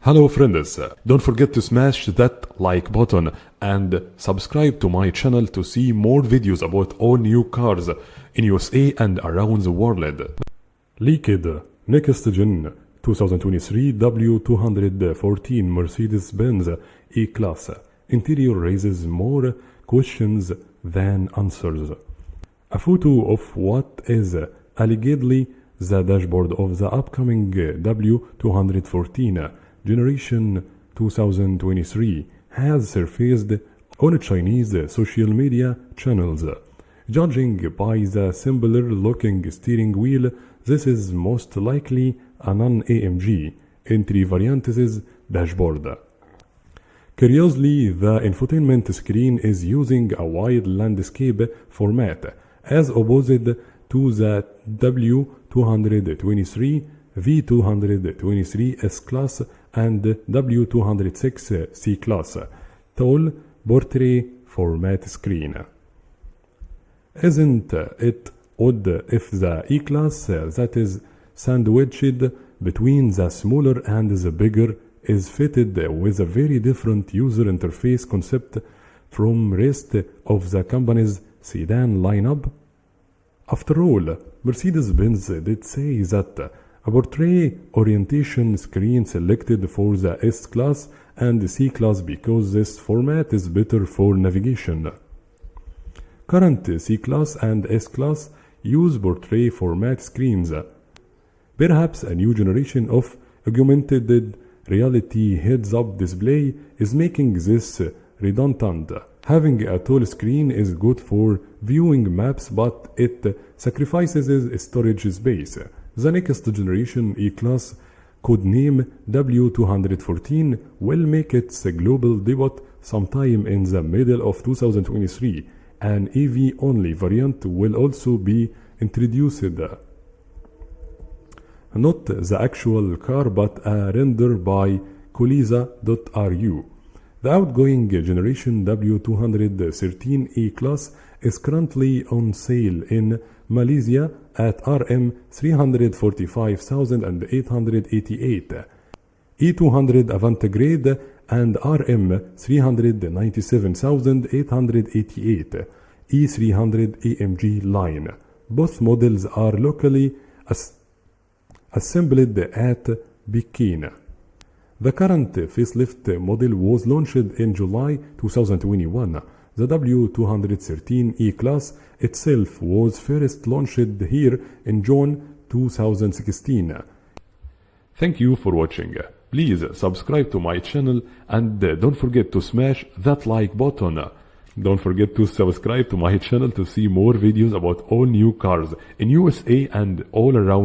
Hello friends, don't forget to smash that like button and subscribe to my channel to see more videos about all new cars in USA and around the world. Leaked next gen 2023 W214 Mercedes-Benz E-Class interior raises more questions than answers. A photo of what is allegedly the dashboard of the upcoming W214 generation 2023 has surfaced on Chinese social media channels. Judging by the simpler looking steering wheel, this is most likely a non-AMG entry variant's dashboard. Curiously, the infotainment screen is using a wide landscape format as opposed to the W223, V223 S-Class and W206 C-Class tall portrait format screen. Isn't it odd if the E-Class that is sandwiched between the smaller and the bigger is fitted with a very different user interface concept from rest of the company's sedan lineup? After all, Mercedes-Benz did say that a portrait orientation screen selected for the S-Class and C-Class because this format is better for navigation. Current C-Class and S-Class use portrait format screens. Perhaps a new generation of augmented reality heads-up display is making this redundant. Having a tall screen is good for viewing maps, but it sacrifices storage space. The next generation E-Class, codename W214, will make its global debut sometime in the middle of 2023. An EV-only variant will also be introduced. Not the actual car, but a render by Colisa.ru. The outgoing generation W213 E-Class is currently on sale in Malaysia at Rm 345,888, E200 Avantgrade and Rm 397,888, E300 AMG line. Both models are locally assembled at Pekin. The current facelift model was launched in July 2021. The W213 E-Class itself was first launched here in June 2016. Thank you for watching. Please subscribe to my channel and don't forget to smash that like button. Don't forget to subscribe to my channel to see more videos about all new cars in USA and all around.